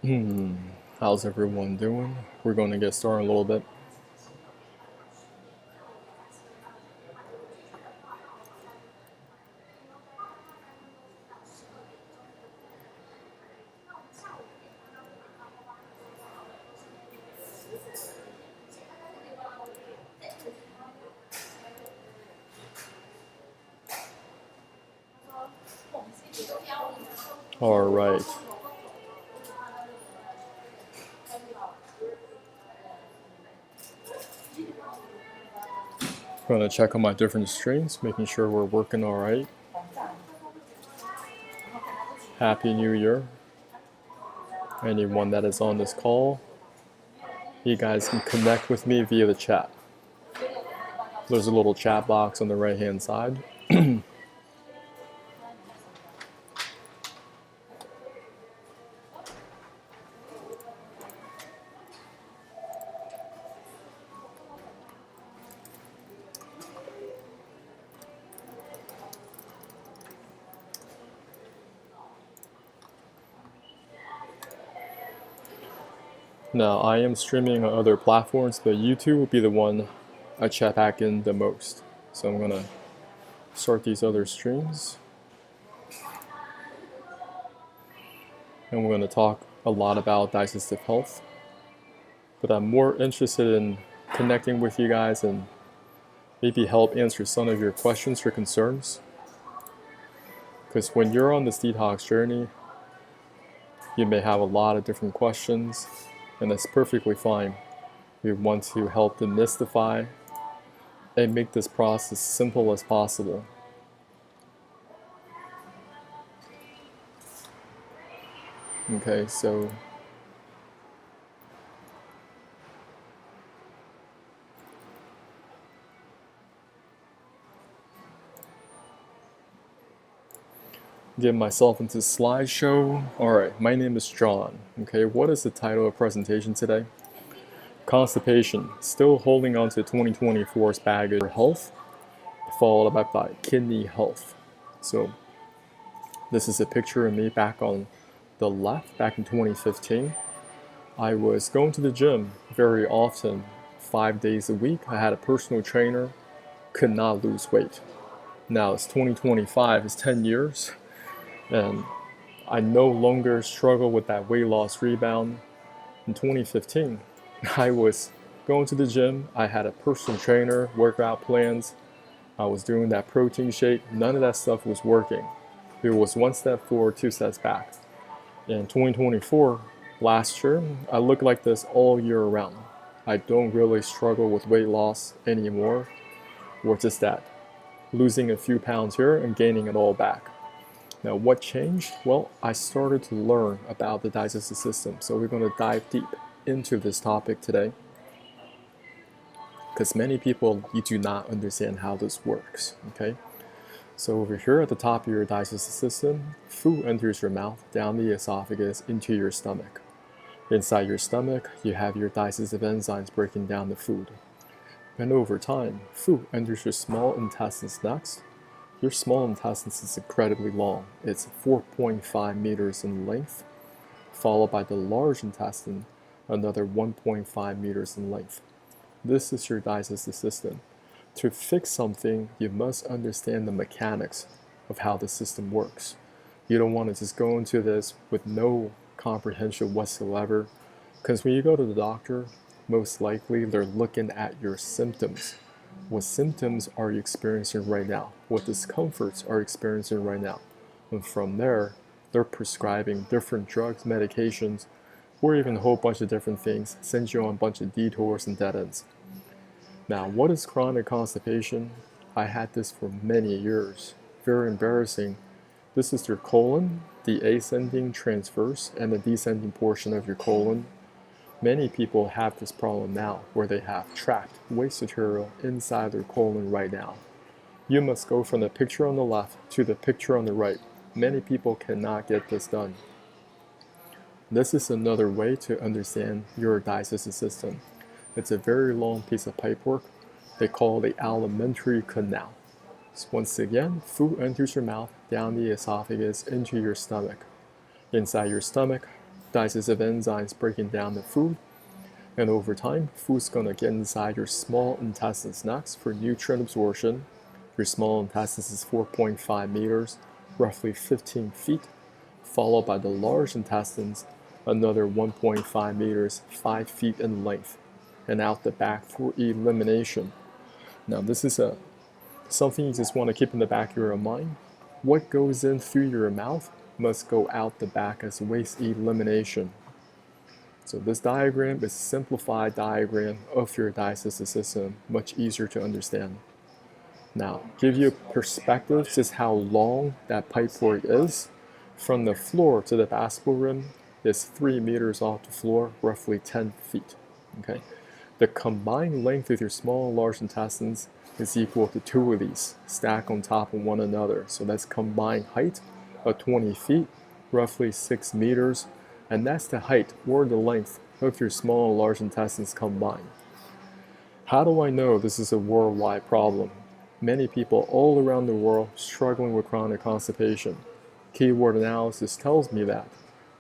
Hmm, how's everyone doing? We're going to get started a little bit. All right. Going to check on my different streams, making sure we're working all right. Happy New Year. Anyone that is on this call, you guys can connect with me via the chat. There's a little chat box on the right-hand side. Now, I am streaming on other platforms, but YouTube will be the one I chat back in the most. So I'm going to start these other streams. And we're going to talk a lot about digestive health. But I'm more interested in connecting with you guys and maybe help answer some of your questions or concerns. Because when you're on this detox journey, you may have a lot of different questions, and that's perfectly fine. We want to help demystify and make this process simple as possible. Okay, so get myself into slideshow. All right, my name is John. Okay, what is the title of presentation today? Constipation, still holding on to 2024's baggage for health, followed up by kidney health. So this is a picture of me back on the left, back in 2015. I was going to the gym very often, 5 days a week. I had a personal trainer, could not lose weight. Now it's 2025, it's 10 years, and I no longer struggle with that weight loss rebound. In 2015, I was going to the gym, I had a personal trainer, workout plans, I was doing that protein shake, none of that stuff was working. It was one step forward, two steps back. In 2024, last year, I look like this all year round. I don't really struggle with weight loss anymore, or just that, losing a few pounds here and gaining it all back. Now, what changed? Well, I started to learn about the digestive system, so we're going to dive deep into this topic today, because many people, you do not understand how this works, okay? So over here at the top of your digestive system, food enters your mouth, down the esophagus, into your stomach. Inside your stomach, you have your digestive enzymes breaking down the food. And over time, food enters your small intestines next. Your small intestines is incredibly long. It's 4.5 meters in length, followed by the large intestine, another 1.5 meters in length. This is your digestive system. To fix something, you must understand the mechanics of how the system works. You don't want to just go into this with no comprehension whatsoever, because when you go to the doctor, most likely they're looking at your symptoms. What symptoms are you experiencing right now? What discomforts are you experiencing right now? And from there, they're prescribing different drugs, medications, or even a whole bunch of different things, send you on a bunch of detours and dead ends. Now, what is chronic constipation? I had this for many years. Very embarrassing. This is your colon, the ascending transverse, and the descending portion of your colon. Many people have this problem now, where they have trapped waste material inside their colon right now. You must go from the picture on the left to the picture on the right. Many people cannot get this done. This is another way to understand your digestive system. It's a very long piece of pipework. They call it the alimentary canal. So once again, food enters your mouth, down the esophagus, into your stomach. Inside your stomach, digestive enzymes breaking down the food. And over time, food's going to get inside your small intestines next for nutrient absorption. Your small intestines is 4.5 meters, roughly 15 feet, followed by the large intestines, another 1.5 meters, 5 feet in length, and out the back for elimination. Now, this is something you just want to keep in the back of your mind. What goes in through your mouth must go out the back as waste elimination. So this diagram is a simplified diagram of your digestive system, much easier to understand. Now, give you a perspective just how long that pipeboard is. From the floor to the basketball rim is 3 meters off the floor, roughly 10 feet. Okay? The combined length of your small and large intestines is equal to 2 of these, stacked on top of one another. So that's combined height of 20 feet, roughly 6 meters, and that's the height or the length of your small and large intestines combined. How do I know this is a worldwide problem? Many people all around the world struggling with chronic constipation. Keyword analysis tells me that.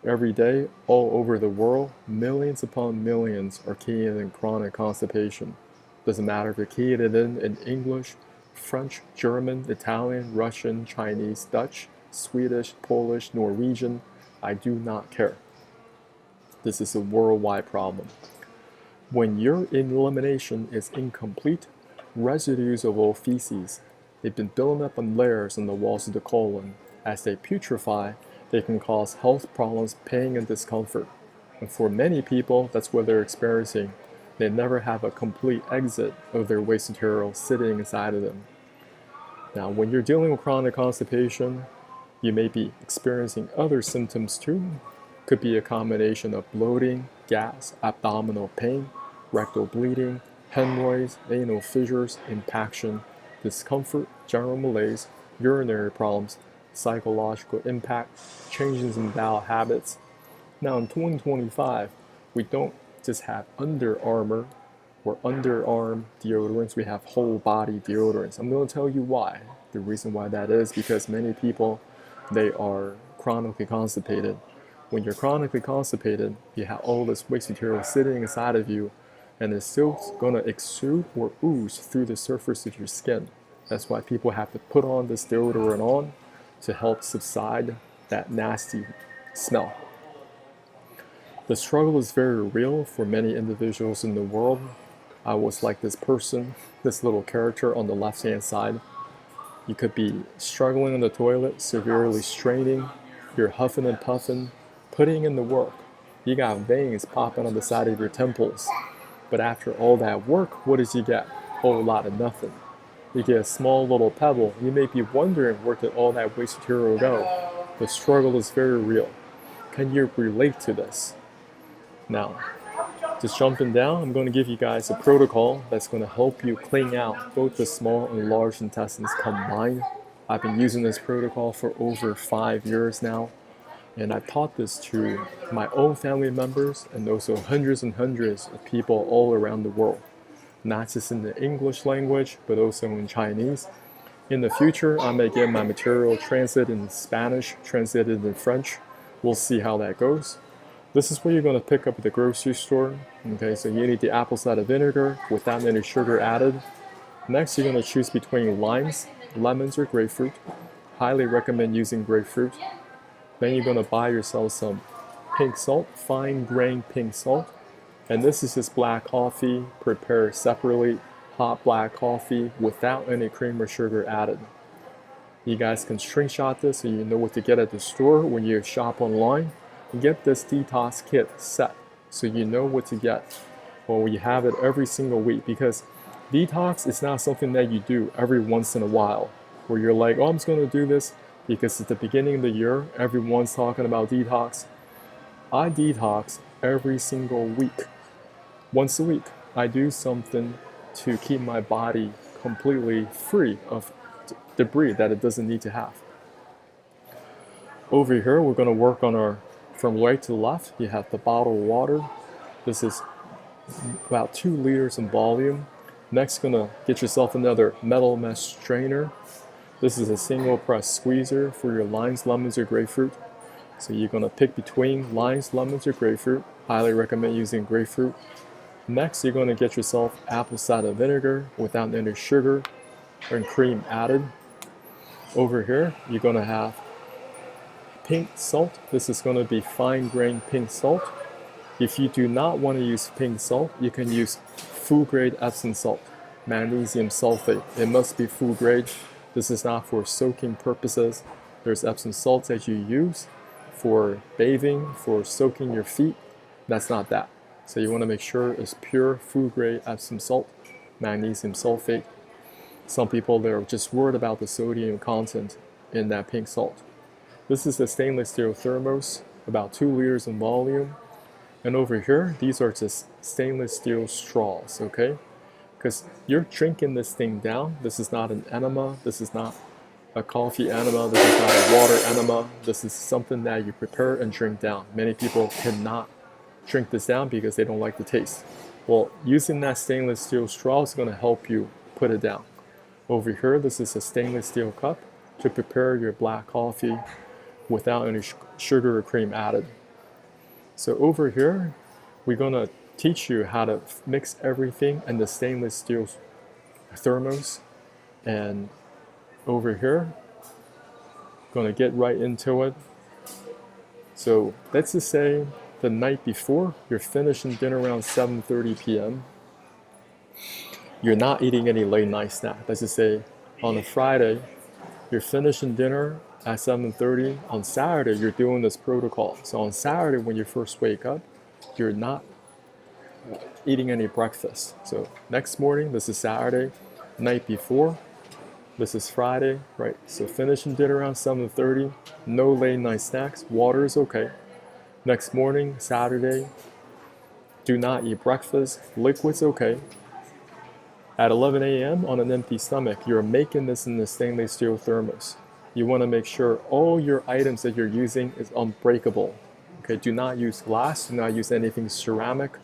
Every day, all over the world, millions upon millions are keying in chronic constipation. Doesn't matter if you're keying it in English, French, German, Italian, Russian, Chinese, Dutch, Swedish, Polish, Norwegian, I do not care. This is a worldwide problem. When your elimination is incomplete, residues of old feces, they've been building up in layers on the walls of the colon. As they putrefy, they can cause health problems, pain, and discomfort. And for many people, that's what they're experiencing. They never have a complete exit of their waste material sitting inside of them. Now, when you're dealing with chronic constipation, you may be experiencing other symptoms too. Could be a combination of bloating, gas, abdominal pain, rectal bleeding, hemorrhoids, anal fissures, impaction, discomfort, general malaise, urinary problems, psychological impact, changes in bowel habits. Now in 2025, we don't just have Under Armour or underarm deodorants, we have whole body deodorants. I'm going to tell you why. The reason why that is because many people, they are chronically constipated. When you're chronically constipated, you have all this waste material sitting inside of you, and it's still going to exude or ooze through the surface of your skin. That's why people have to put on this deodorant on to help subside that nasty smell. The struggle is very real for many individuals in the world. I was like this person, this little character on the left-hand side. You could be struggling on the toilet, severely straining, you're huffing and puffing, putting in the work. You got veins popping on the side of your temples. But after all that work, what does you get? A whole lot of nothing. You get a small little pebble. You may be wondering where did all that waste material go? The struggle is very real. Can you relate to this? Now, just jumping down, I'm going to give you guys a protocol that's going to help you clean out both the small and large intestines combined. I've been using this protocol for over 5 years now. And I've taught this to my own family members and also hundreds and hundreds of people all around the world. Not just in the English language, but also in Chinese. In the future, I may get my material translated in Spanish, translated in French. We'll see how that goes. This is what you're going to pick up at the grocery store. Okay, so you need the apple cider vinegar without any sugar added. Next, you're going to choose between limes, lemons, or grapefruit. Highly recommend using grapefruit. Then you're going to buy yourself some pink salt, fine grained pink salt. And this is just black coffee prepared separately, hot black coffee without any cream or sugar added. You guys can screenshot this so you know what to get at the store when you shop online. Get this detox kit set so you know what to get. Well, you have it every single week because detox is not something that you do every once in a while where you're like, oh, I'm just going to do this because at the beginning of the year, everyone's talking about detox. I detox every single week. Once a week, I do something to keep my body completely free of debris that it doesn't need to have. Over here, we're going to work on our, from right to left, you have the bottled water. This is about 2 liters in volume. Next, going to get yourself another metal mesh strainer. This is a single press squeezer for your limes, lemons, or grapefruit. So you're going to pick between limes, lemons, or grapefruit. Highly recommend using grapefruit. Next, you're going to get yourself apple cider vinegar without any sugar or cream added. Over here, you're going to have pink salt. This is going to be fine-grained pink salt. If you do not want to use pink salt, you can use food-grade Epsom salt, magnesium sulfate. It must be food-grade. This is not for soaking purposes. There's Epsom salts that you use for bathing, for soaking your feet. That's not that. So you want to make sure it's pure food-grade Epsom salt, magnesium sulfate. Some people, they're just worried about the sodium content in that pink salt. This is a stainless steel thermos, about 2 liters in volume. And over here, these are just stainless steel straws, okay? Because you're drinking this thing down. This is not an enema. This is not a coffee enema. This is not a water enema. This is something that you prepare and drink down. Many people cannot drink this down because they don't like the taste. Well, using that stainless steel straw is going to help you put it down. Over here, this is a stainless steel cup to prepare your black coffee without any sugar or cream added. So over here, we're going to teach you how to mix everything in the stainless steel thermos. And over here, going to get right into it. So let's just say the night before, you're finishing dinner around 7:30 p.m. You're not eating any late night snack. Let's just say on a Friday, you're finishing dinner at 7:30. On Saturday, you're doing this protocol. So on Saturday, when you first wake up, you're not eating any breakfast. So next morning, this is Saturday. Night before, this is Friday, right? So finishing dinner around 7:30. No late night snacks. Water is okay. Next morning, Saturday, do not eat breakfast. Liquids okay. At 11 a.m. on an empty stomach, you're making this in the stainless steel thermos. You want to make sure all your items that you're using is unbreakable. Okay, do not use glass, do not use anything ceramic.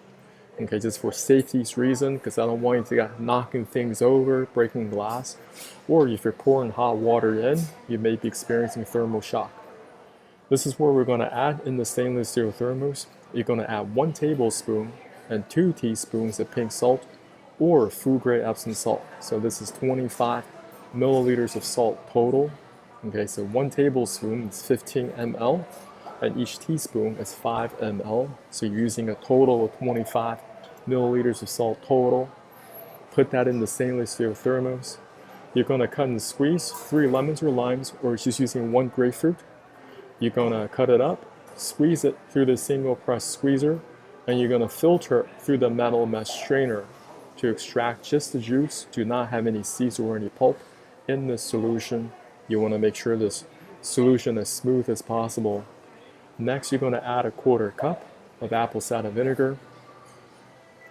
Okay, just for safety's reason, because I don't want you to get knocking things over, breaking glass. Or if you're pouring hot water in, you may be experiencing thermal shock. This is where we're going to add in the stainless steel thermos. You're going to add 1 tablespoon and 2 teaspoons of pink salt or food-grade Epsom salt. So this is 25 milliliters of salt total. Okay, so 1 tablespoon is 15 ml, and each teaspoon is 5 ml. So you're using a total of 25 milliliters of salt total. Put that in the stainless steel thermos. You're going to cut and squeeze 3 lemons or limes, or just using 1 grapefruit. You're going to cut it up, squeeze it through the single press squeezer, and you're going to filter it through the metal mesh strainer to extract just the juice. Do not have any seeds or any pulp in this solution. You want to make sure this solution is as smooth as possible. Next, you're going to add a 1/4 cup of apple cider vinegar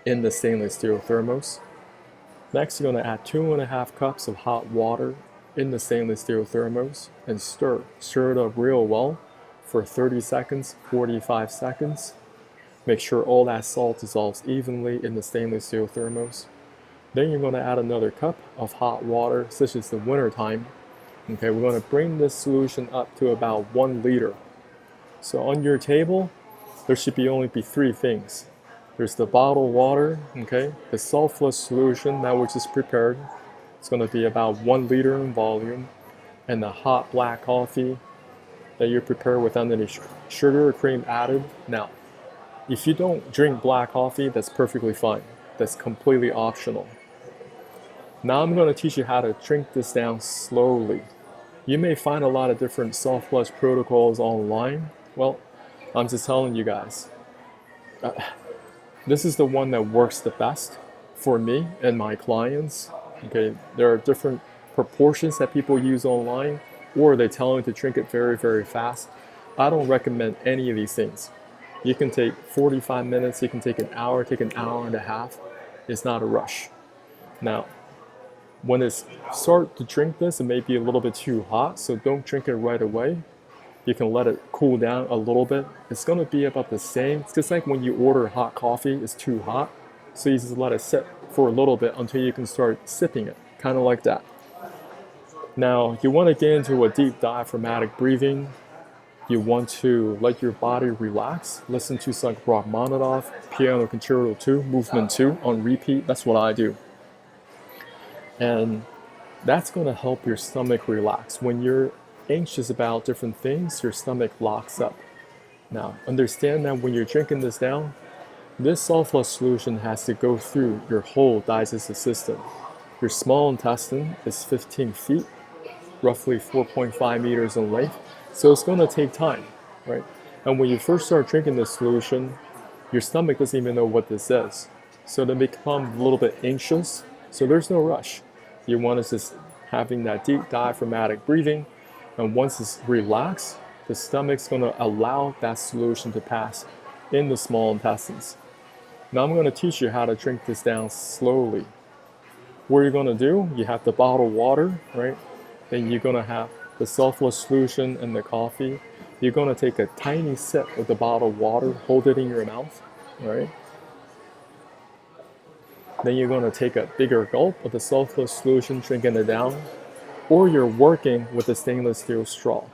in the stainless steel thermos. Next, you're going to add 2.5 cups of hot water in the stainless steel thermos and stir. Stir it up real well for 30 seconds, 45 seconds. Make sure all that salt dissolves evenly in the stainless steel thermos. Then you're going to add another cup of hot water, such as the winter time. Okay, we're going to bring this solution up to about 1 liter. So on your table, there should only be 3 things. There's the bottled water, okay, the saltless solution that we just prepared. It's going to be about 1 liter in volume, and the hot black coffee that you prepare without any sugar or cream added. Now, if you don't drink black coffee, that's perfectly fine. That's completely optional. Now I'm going to teach you how to drink this down slowly. You may find a lot of different soft flush protocols online. Well, I'm just telling you guys, this is the one that works the best for me and my clients. Okay, there are different proportions that people use online, or they tell you to drink it very, very fast. I don't recommend any of these things. You can take 45 minutes, you can take an hour, take an hour and a half. It's not a rush. Now, when it's start to drink this, it may be a little bit too hot, so don't drink it right away. You can let it cool down a little bit. It's going to be about the same. It's just like when you order hot coffee, it's too hot. So you just let it sit for a little bit until you can start sipping it, kind of like that. Now, you want to get into a deep diaphragmatic breathing. You want to let your body relax. Listen to some Rachmaninoff, Piano Concerto 2, Movement 2 on repeat. That's what I do. And that's going to help your stomach relax. When you're anxious about different things, your stomach locks up. Now, understand that when you're drinking this down, this salt flush solution has to go through your whole digestive system. Your small intestine is 15 feet, roughly 4.5 meters in length, so it's going to take time, right? And when you first start drinking this solution, your stomach doesn't even know what this is. So they become a little bit anxious, so there's no rush. You want to just having that deep diaphragmatic breathing, and once it's relaxed, the stomach's going to allow that solution to pass in the small intestines. Now I'm going to teach you how to drink this down slowly. What you're going to do, you have the bottled water, right? Then you're going to have the salt flush solution and the coffee. You're going to take a tiny sip of the bottled water, hold it in your mouth, right? Then you're going to take a bigger gulp of the salt flush solution, drinking it down, or you're working with a stainless steel straw.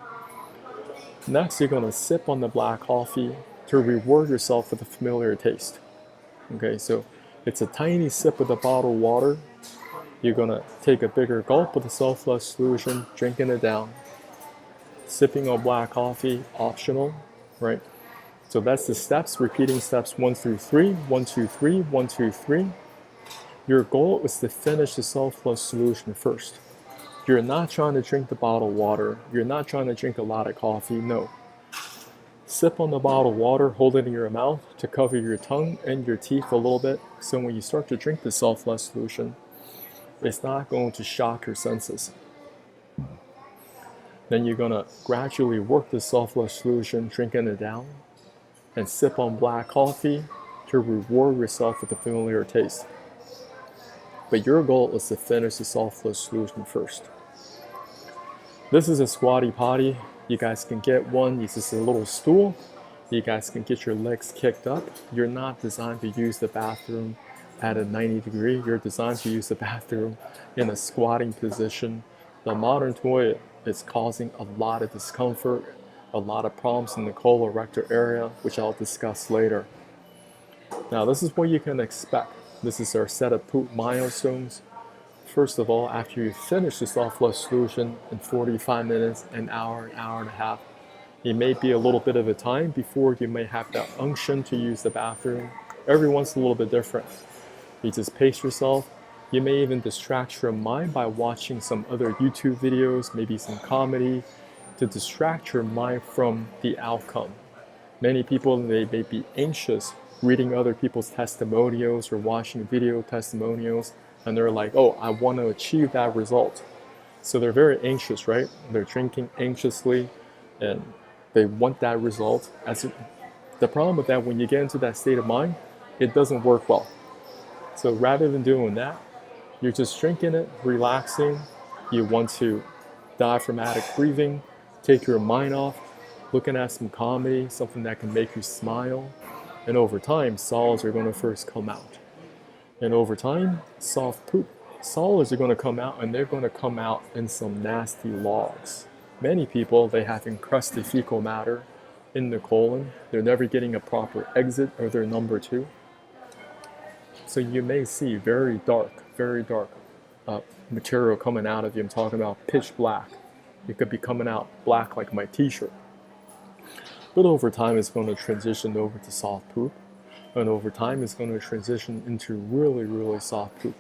Next, you're going to sip on the black coffee to reward yourself with a familiar taste. Okay, so it's a tiny sip of the bottled water. You're going to take a bigger gulp of the salt flush solution, drinking it down. Sipping on black coffee, optional, right? So that's the steps, repeating steps 1 through 3, 1, 2, 3, 1, 2, 3. Your goal is to finish the salt flush solution first. You're not trying to drink the bottled water. You're not trying to drink a lot of coffee, no. Sip on the bottled water, hold it in your mouth to cover your tongue and your teeth a little bit. So when you start to drink the salt flush solution, it's not going to shock your senses. Then you're going to gradually work the salt flush solution, drinking it down, and sip on black coffee to reward yourself with a familiar taste. But your goal is to finish the salt flush solution first. This is a squatty potty. You guys can get one. It's just a little stool. You guys can get your legs kicked up. You're not designed to use the bathroom at a 90 degree. You're designed to use the bathroom in a squatting position. The modern toilet is causing a lot of discomfort, a lot of problems in the colorectal area, which I'll discuss later. Now, this is what you can expect. This is our set of poop milestones. First of all, after you finish the salt flush solution in 45 minutes, an hour and a half, it may be a little bit of a time before you may have that unction to use the bathroom. Everyone's a little bit different. You just pace yourself. You may even distract your mind by watching some other YouTube videos, maybe some comedy, to distract your mind from the outcome. Many people, they may be anxious reading other people's testimonials or watching video testimonials, and they're like, oh, I want to achieve that result. So they're very anxious, right? They're drinking anxiously, and they want that result. The problem with that, when you get into that state of mind, it doesn't work well. So rather than doing that, you're just drinking it, relaxing. You want to diaphragmatic breathing, take your mind off, looking at some comedy, something that can make you smile. And over time, solids are going to first come out. And over time, soft poop solids are going to come out, and they're going to come out in some nasty logs. Many people, they have encrusted fecal matter in the colon. They're never getting a proper exit of their number 2. So you may see very dark material coming out of you. I'm talking about pitch black. It could be coming out black like my t-shirt. But over time, it's going to transition over to soft poop. And over time, it's going to transition into really, really soft poop.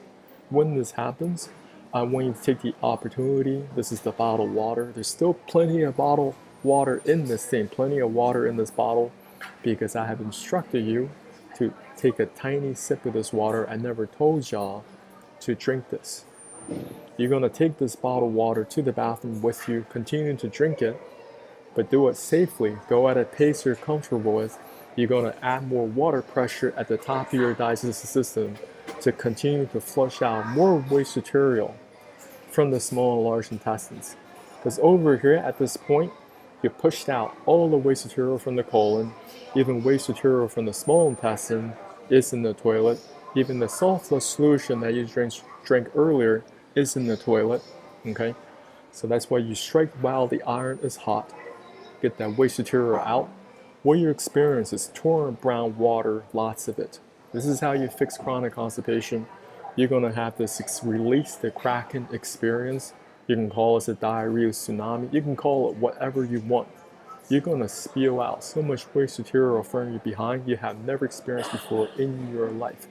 When this happens, I want you to take the opportunity. This is the bottled water. There's still plenty of bottled water in this thing, plenty of water in this bottle, because I have instructed you to take a tiny sip of this water. I never told y'all to drink this. You're going to take this bottled water to the bathroom with you, continue to drink it, but do it safely. Go at a pace you're comfortable with. You're going to add more water pressure at the top of your digestive system to continue to flush out more waste material from the small and large intestines. Because over here at this point, you pushed out all the waste material from the colon. Even waste material from the small intestine is in the toilet. Even the salt flush solution that you drank earlier is in the toilet. Okay, so that's why you strike while the iron is hot. get that waste material out, what you experience is torn brown water, lots of it. This is how you fix chronic constipation. You're going to have this release the Kraken experience. You can call it a diarrhea tsunami. You can call it whatever you want. You're going to spew out so much waste material from you behind you have never experienced before in your life.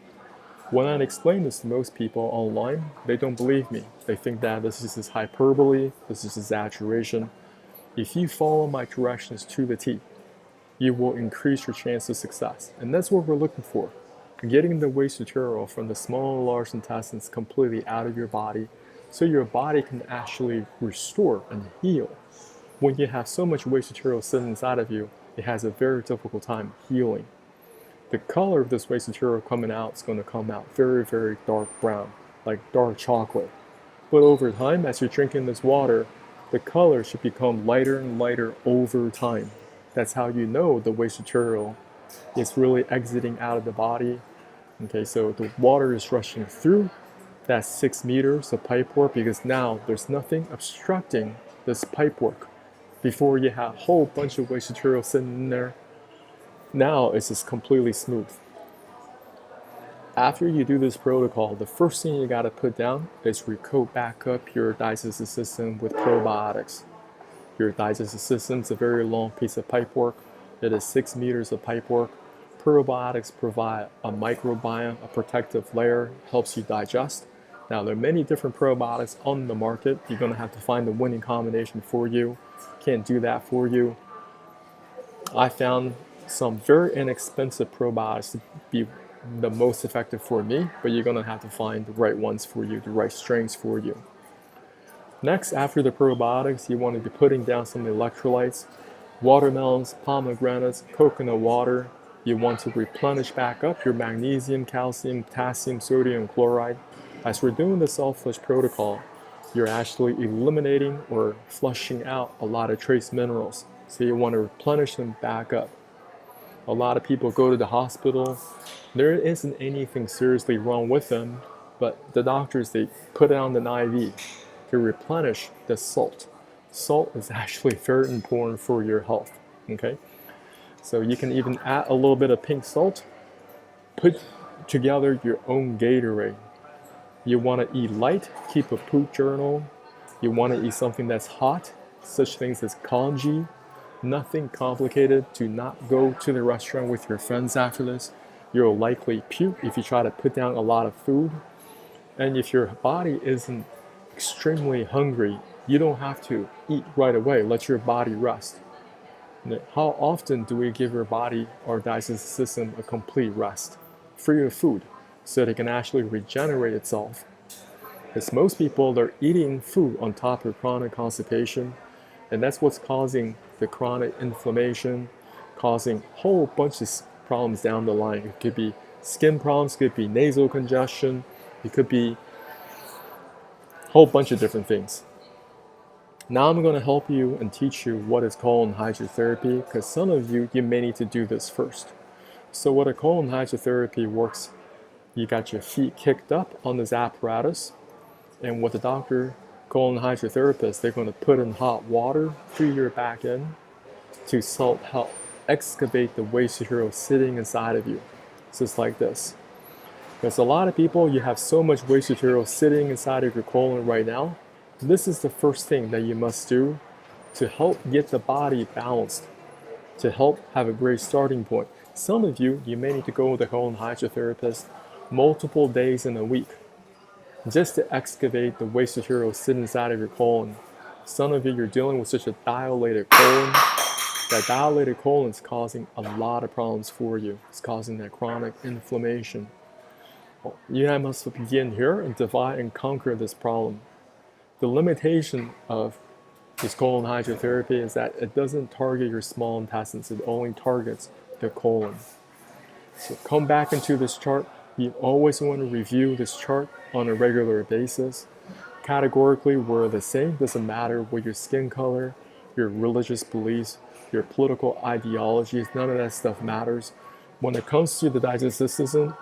When I explain this to most people online, they don't believe me. They think that this is hyperbole, this is exaggeration. If you follow my directions to the T, you will increase your chance of success. And that's what we're looking for. Getting the waste material from the small and large intestines completely out of your body so your body can actually restore and heal. When you have so much waste material sitting inside of you, it has a very difficult time healing. The color of this waste material coming out is going to come out very, very dark brown, like dark chocolate. But over time, as you're drinking this water, the color should become lighter and lighter over time. That's how you know the waste material is really exiting out of the body. Okay, so the water is rushing through that 6 meters of pipework because now there's nothing obstructing this pipework. Before you have a whole bunch of waste material sitting in there, now it's just completely smooth. After you do this protocol, the first thing you got to put down is recoat back up your digestive system with probiotics. Your digestive system is a very long piece of pipework. It is 6 meters of pipework. Probiotics provide a microbiome, a protective layer, helps you digest. Now, there are many different probiotics on the market. You're going to have to find the winning combination for you. Can't do that for you. I found some very inexpensive probiotics to be the most effective for me, but you're going to have to find the right ones for you, the right strains for you. Next, after the probiotics, you want to be putting down some electrolytes, watermelons, pomegranates, coconut water. You want to replenish back up your magnesium, calcium, potassium, sodium, chloride. As we're doing the self-flush protocol, you're actually eliminating or flushing out a lot of trace minerals. So you want to replenish them back up. A lot of people go to the hospital. There isn't anything seriously wrong with them, but the doctors, they put it on an IV to replenish the salt. Salt is actually very important for your health, okay? So you can even add a little bit of pink salt, put together your own Gatorade. You want to eat light, keep a poop journal. You want to eat something that's hot, such things as congee. Nothing complicated. Do not go to the restaurant with your friends after this. You'll likely puke if you try to put down a lot of food. And if your body isn't extremely hungry, you don't have to eat right away. Let your body rest. How often do we give your body or digestive system a complete rest, free of food, so that it can actually regenerate itself? Because most people are eating food on top of chronic constipation, and that's what's causing the chronic inflammation, causing a whole bunch of problems down the line. It could be skin problems, it could be nasal congestion, it could be a whole bunch of different things. Now I'm going to help you and teach you what is colon hydrotherapy, because some of you may need to do this first. So what a colon hydrotherapy works, you got your feet kicked up on this apparatus, and with the doctor, colon hydrotherapist, they're going to put in hot water through your back end to help excavate the waste material sitting inside of you. So it's like this. Because a lot of people, you have so much waste material sitting inside of your colon right now. This is the first thing that you must do to help get the body balanced, to help have a great starting point. Some of you, you may need to go with a colon hydrotherapist multiple days in a week just to excavate the waste material sitting inside of your colon. Some of you, you're dealing with such a dilated colon. That dilated colon is causing a lot of problems for you. It's causing that chronic inflammation. Well, you must begin here and divide and conquer this problem. The limitation of this colon hydrotherapy is that it doesn't target your small intestines. It only targets the colon. So come back into this chart. You always want to review this chart on a regular basis. Categorically, we're the same. Doesn't matter what your skin color, your religious beliefs, your political ideologies. None of that stuff matters. When it comes to the digestive system,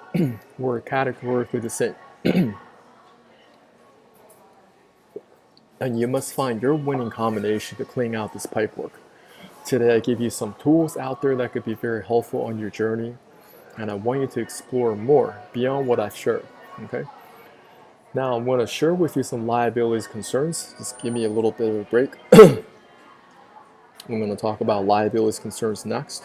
we're categorically the same. And you must find your winning combination to clean out this pipework. Today I give you some tools out there that could be very helpful on your journey, and I want you to explore more beyond what I've shared, okay? Now I'm going to share with you some liabilities concerns. Just give me a little bit of a break. I'm going to talk about liabilities concerns next.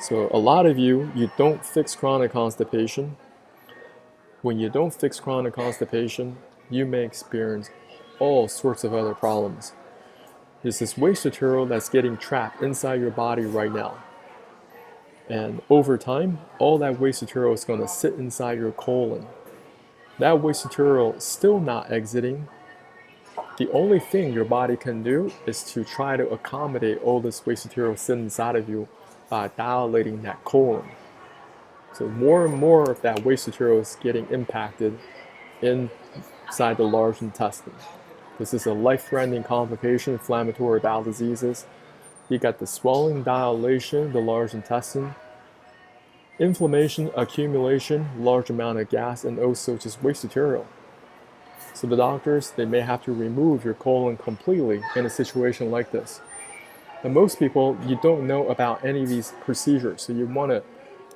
So a lot of you don't fix chronic constipation. When you don't fix chronic constipation, you may experience all sorts of other problems. There's this waste material that's getting trapped inside your body right now. And over time, all that waste material is going to sit inside your colon. That waste material is still not exiting. The only thing your body can do is to try to accommodate all this waste material sitting inside of you by dilating that colon. So more and more of that waste material is getting impacted inside the large intestine. This is a life-threatening complication, inflammatory bowel diseases. You got the swelling, dilation, the large intestine, inflammation, accumulation, large amount of gas, and also just waste material. So the doctors, they may have to remove your colon completely in a situation like this. And most people, you don't know about any of these procedures, so you want to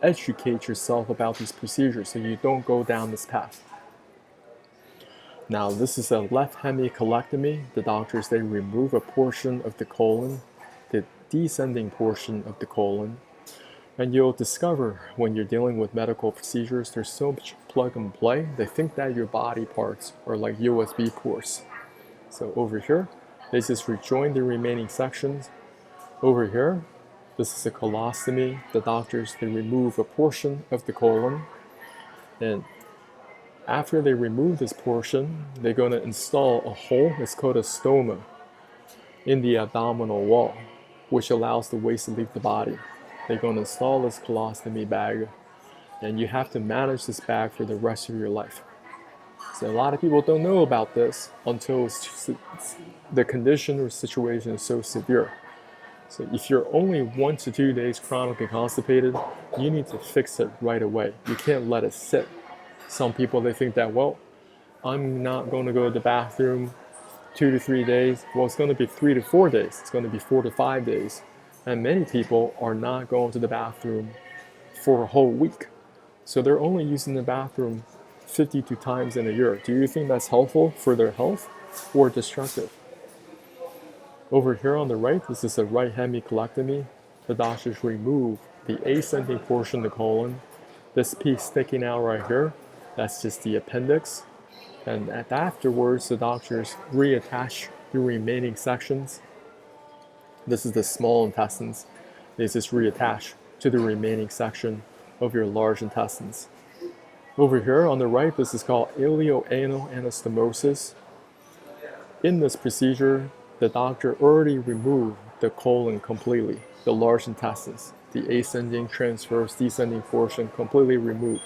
educate yourself about these procedures so you don't go down this path. Now, this is a left hemicolectomy. The doctors, they remove a portion of the colon, the descending portion of the colon. And you'll discover when you're dealing with medical procedures, there's so much plug and play. They think that your body parts are like USB ports. So over here, they just rejoin the remaining sections. Over here, this is a colostomy. The doctors, they remove a portion of the colon. And after they remove this portion, they're going to install a hole, it's called a stoma, in the abdominal wall, which allows the waste to leave the body. They're going to install this colostomy bag, and you have to manage this bag for the rest of your life. So a lot of people don't know about this until the condition or situation is so severe. So if you're only 1 to 2 days chronically constipated, you need to fix it right away. You can't let it sit. Some people, they think that, well, I'm not going to go to the bathroom 2 to 3 days. Well, it's going to be 3 to 4 days. It's going to be 4 to 5 days. And many people are not going to the bathroom for a whole week. So they're only using the bathroom 52 times in a year. Do you think that's helpful for their health or destructive? Over here on the right, this is a right hemicolectomy. The doctors remove the ascending portion of the colon. This piece sticking out right here, that's just the appendix. And afterwards, the doctors reattach the remaining sections. This is the small intestines. They just reattach to the remaining section of your large intestines. Over here on the right, this is called ileoanal anastomosis. In this procedure, the doctor already removed the colon completely, the large intestines, the ascending, transverse, descending portion completely removed.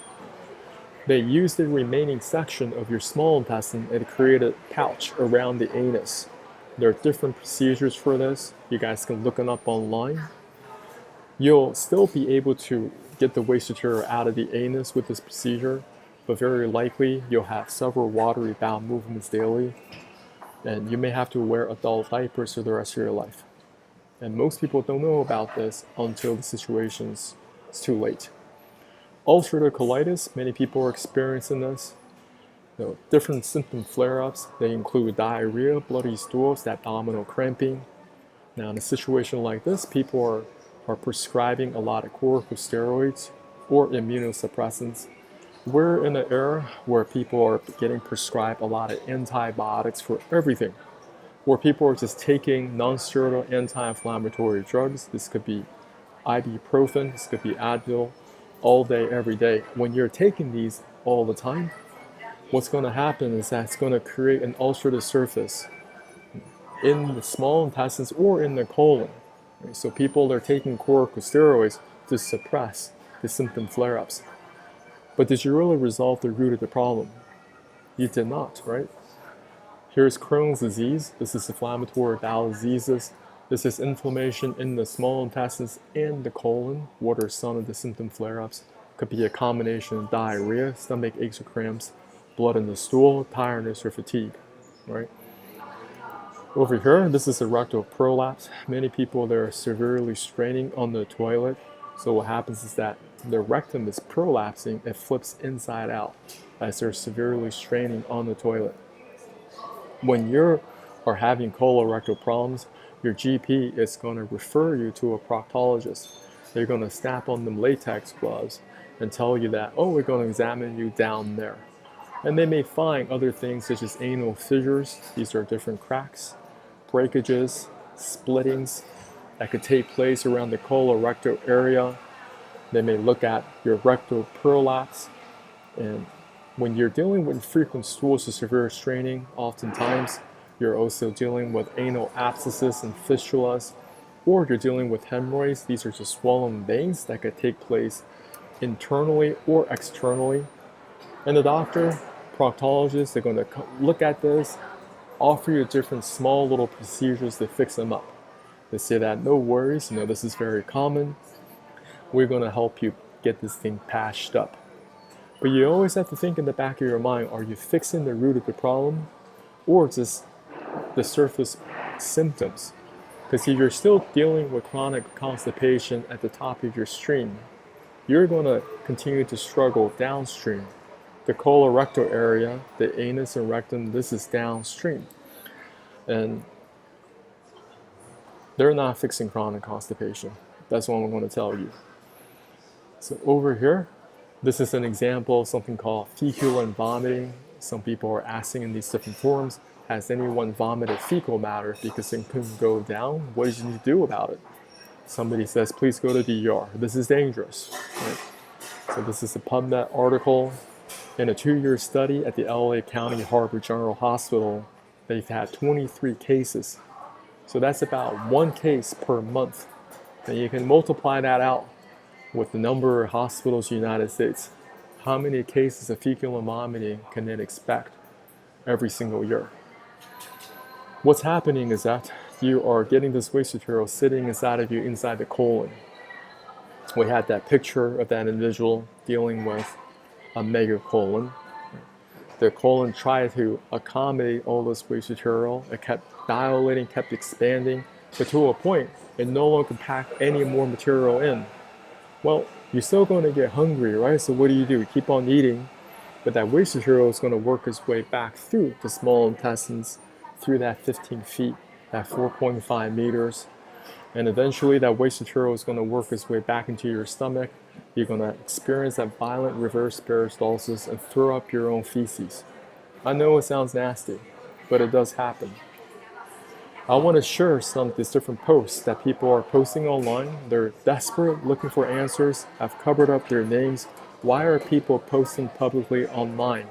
They use the remaining section of your small intestine and create a pouch around the anus. There are different procedures for this. You guys can look it up online. You'll still be able to get the waste material out of the anus with this procedure, but very likely you'll have several watery bowel movements daily, and you may have to wear adult diapers for the rest of your life. And most people don't know about this until the situation's too late. Ulcerative colitis, many people are experiencing this. Different symptom flare-ups, they include diarrhea, bloody stools, abdominal cramping. Now in a situation like this, people are prescribing a lot of corticosteroids or immunosuppressants. We're in an era where people are getting prescribed a lot of antibiotics for everything, where people are just taking non-steroidal anti-inflammatory drugs. This could be ibuprofen, this could be Advil, all day, every day. When you're taking these all the time, what's going to happen is that it's going to create an ulcerative surface in the small intestines or in the colon. So people are taking corticosteroids to suppress the symptom flare-ups. But did you really resolve the root of the problem? You did not, right? Here's Crohn's disease. This is inflammatory bowel diseases. This is inflammation in the small intestines and the colon. What are some of the symptom flare-ups? Could be a combination of diarrhea, stomach aches or cramps, blood in the stool, tiredness, or fatigue, right? Over here, this is a rectal prolapse. Many people, they're severely straining on the toilet. So what happens is that the rectum is prolapsing, it flips inside out as they're severely straining on the toilet. When you are having colorectal problems, your GP is going to refer you to a proctologist. They're going to snap on them latex gloves and tell you that, oh, we're going to examine you down there. And they may find other things such as anal fissures. These are different cracks, breakages, splittings that could take place around the colorectal area. They may look at your rectal prolapse. And when you're dealing with frequent stools or severe straining, oftentimes you're also dealing with anal abscesses and fistulas, or you're dealing with hemorrhoids. These are just swollen veins that could take place internally or externally. And the doctor, proctologist, they're going to look at this, offer you different small little procedures to fix them up. They say that no worries, this is very common. We're going to help you get this thing patched up. But you always have to think in the back of your mind, are you fixing the root of the problem or just the surface symptoms? Because if you're still dealing with chronic constipation at the top of your stream, you're going to continue to struggle downstream. The colorectal area, the anus and rectum, this is downstream. And they're not fixing chronic constipation. That's what I'm going to tell you. So over here, this is an example of something called fecal and vomiting. Some people are asking in these different forums, has anyone vomited fecal matter because it couldn't go down? What did you do about it? Somebody says, please go to DR. This is dangerous. Right? So this is a PubMed article. In a 2-year study at the LA County Harbor General Hospital, they've had 23 cases. So that's about 1 case per month. And you can multiply that out with the number of hospitals in the United States. How many cases of fecal and vomiting can they expect every single year? What's happening is that you are getting this waste material sitting inside of you, inside the colon. We had that picture of that individual dealing with a megacolon. The colon tried to accommodate all this waste material. It kept dilating, kept expanding, but to a point, it no longer could pack any more material in. Well, you're still going to get hungry, right? So what do? You keep on eating, but that waste material is going to work its way back through the small intestines, through that 15 feet, that 4.5 meters, and eventually that waste material is going to work its way back into your stomach. You're going to experience that violent reverse peristalsis and throw up your own feces. I know it sounds nasty, but it does happen. I want to share some of these different posts that people are posting online. They're desperate, looking for answers. I've covered up their names. Why are people posting publicly online?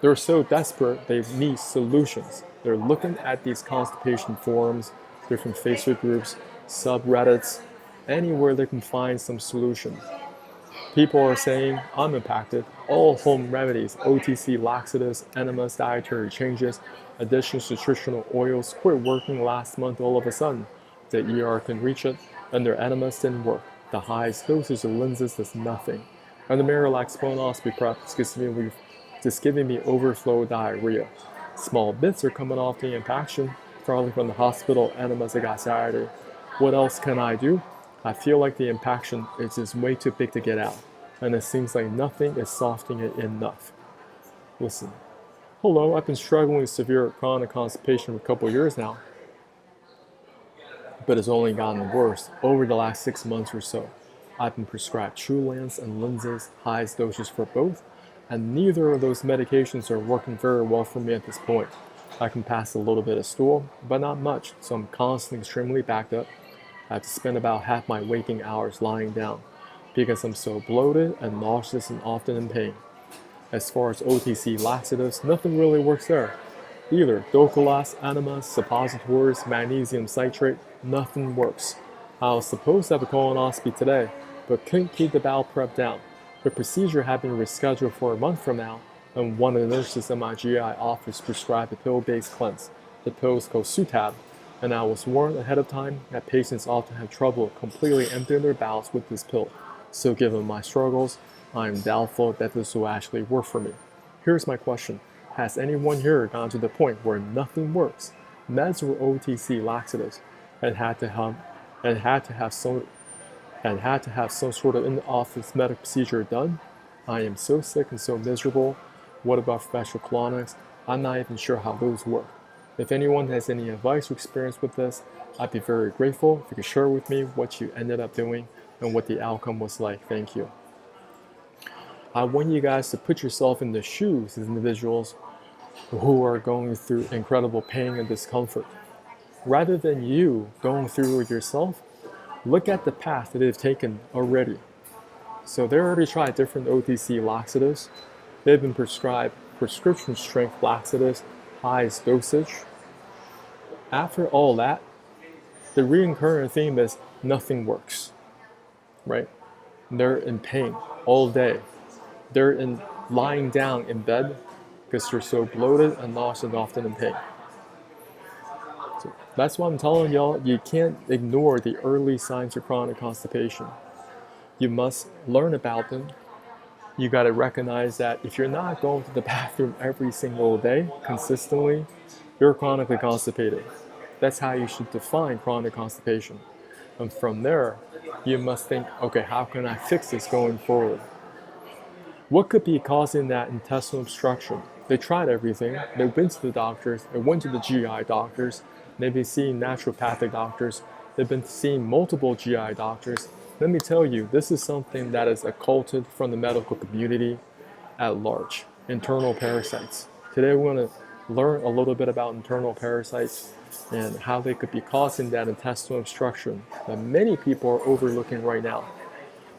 They're so desperate, they need solutions. They're looking at these constipation forums, different Facebook groups, subreddits, anywhere they can find some solution. People are saying, I'm impacted. All home remedies, OTC laxatives, enemas, dietary changes, additions, nutritional oils quit working last month all of a sudden. The ER can reach it, and their enemas didn't work. The highest dosage of lenses does nothing. And the Marilax colonoscopy prep is just giving me overflow diarrhea. Small bits are coming off the impaction, probably from the hospital enemas I got Saturday. What else can I do? I feel like the impaction is just way too big to get out, and it seems like nothing is softening it enough. Listen, hello, I've been struggling with severe chronic constipation for a couple of years now, but it's only gotten worse over the last 6 months or so. I've been prescribed Trulance and Linzess, highest doses for both, and neither of those medications are working very well for me at this point. I can pass a little bit of stool, but not much, so I'm constantly extremely backed up. I have to spend about half my waking hours lying down because I'm so bloated and nauseous and often in pain. As far as OTC laxatives, nothing really works there. Either Docolas, enemas, suppositories, magnesium citrate, nothing works. I was supposed to have a colonoscopy today, but couldn't keep the bowel prep down. The procedure had been rescheduled for a month from now, and one of the nurses in my GI office prescribed a pill-based cleanse. The pill is called Sutab, and I was warned ahead of time that patients often have trouble completely emptying their bowels with this pill. So given my struggles, I am doubtful that this will actually work for me. here's my question. Has anyone here gone to the point where nothing works, meds or OTC laxatives, and had to have some sort of in-office medical procedure done? I am so sick and so miserable. What about special colonics? I'm not even sure how those work. If anyone has any advice or experience with this, I'd be very grateful if you could share with me what you ended up doing and what the outcome was like. Thank you. I want you guys to put yourself in the shoes of individuals who are going through incredible pain and discomfort. Rather than you going through it yourself, look at the path that they've taken already. So they already tried different OTC laxatives. They've been prescribed prescription strength laxatives, highest dosage. After all that, the recurring theme is nothing works, right? They're in pain all day. They're lying down in bed because they're so bloated and nauseous and often in pain. So that's why I'm telling y'all, you can't ignore the early signs of chronic constipation. You must learn about them. You got to recognize that if you're not going to the bathroom every single day consistently, you're chronically constipated. That's how you should define chronic constipation. And from there, you must think, okay, how can I fix this going forward? What could be causing that intestinal obstruction? They tried everything. They've been to the doctors. They went to the GI doctors. They've been seeing naturopathic doctors. They've been seeing multiple GI doctors. Let me tell you, this is something that is occulted from the medical community at large. Internal parasites. Today we're going to learn a little bit about internal parasites and how they could be causing that intestinal obstruction that many people are overlooking right now.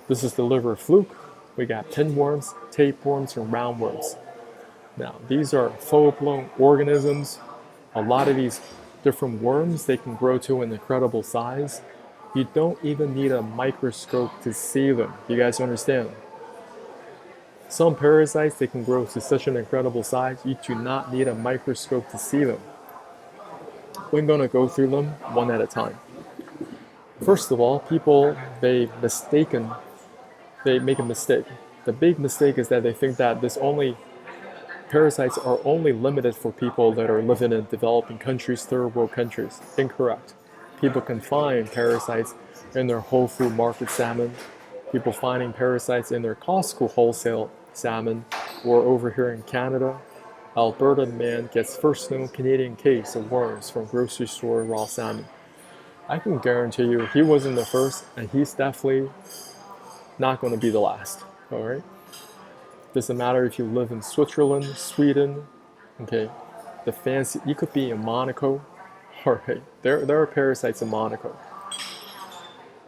This is the liver fluke. We got pinworms, tapeworms, and roundworms. Now, these are full-blown organisms. A lot of these different worms, they can grow to an incredible size. You don't even need a microscope to see them. You guys understand? Some parasites, they can grow to such an incredible size, you do not need a microscope to see them. We're going to go through them one at a time. First of all, people, they make a mistake. The big mistake is that they think that parasites are only limited for people that are living in developing countries, third world countries. Incorrect. People can find parasites in their Whole Food Market salmon, people finding parasites in their Costco wholesale salmon, or over here in Canada, Alberta man gets first known Canadian case of worms from grocery store raw salmon. I can guarantee you he wasn't the first, and he's definitely not going to be the last, all right? Doesn't matter if you live in Switzerland, Sweden, okay, you could be in Monaco. All right, there are parasites in Monaco.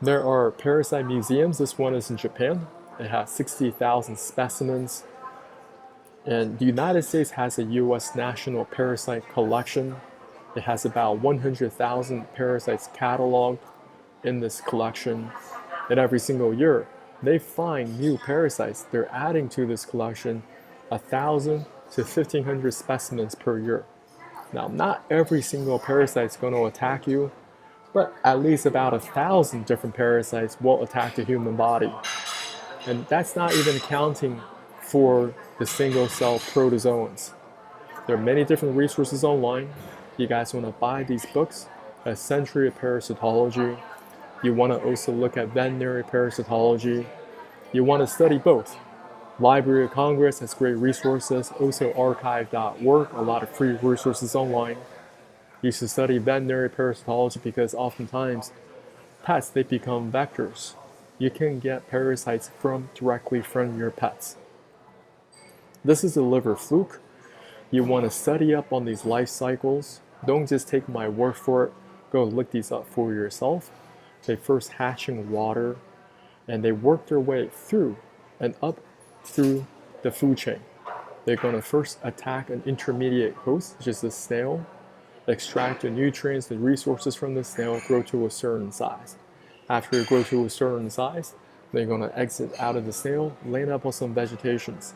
There are parasite museums. This one is in Japan. It has 60,000 specimens. And the United States has a U.S. national parasite collection. It has about 100,000 parasites cataloged in this collection. And every single year, they find new parasites. They're adding to this collection 1,000 to 1,500 specimens per year. Now, not every single parasite is going to attack you, but at least about 1,000 different parasites will attack the human body. And that's not even counting for the single-cell protozoans. There are many different resources online. You guys want to buy these books, A Century of Parasitology. You want to also look at veterinary parasitology. You want to study both. Library of Congress has great resources, also archive.org, a lot of free resources online. You should study veterinary parasitology because oftentimes pets, they become vectors. You can get parasites directly from your pets. This is a liver fluke. You want to study up on these life cycles. Don't just take my word for it. Go look these up for yourself. They first hatch in water and they work their way through and up through the food chain. They're going to first attack an intermediate host, which is the snail, extract the nutrients, the resources from the snail, grow to a certain size. After they grow to a certain size, they're going to exit out of the snail, land up on some vegetations.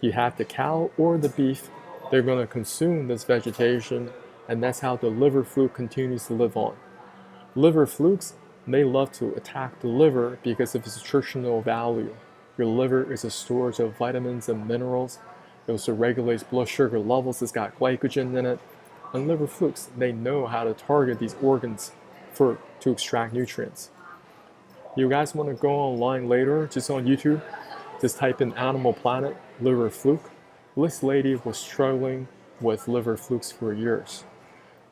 You have the cow or the beef, they're going to consume this vegetation, and that's how the liver fluke continues to live on. Liver flukes, they love to attack the liver because of its nutritional value. Your liver is a storage of vitamins and minerals, It also regulates blood sugar levels. It's got glycogen in it. And liver flukes, they know how to target these organs to extract nutrients. You guys want to go online later, just on YouTube, just type in Animal Planet liver fluke. This lady was struggling with liver flukes for years.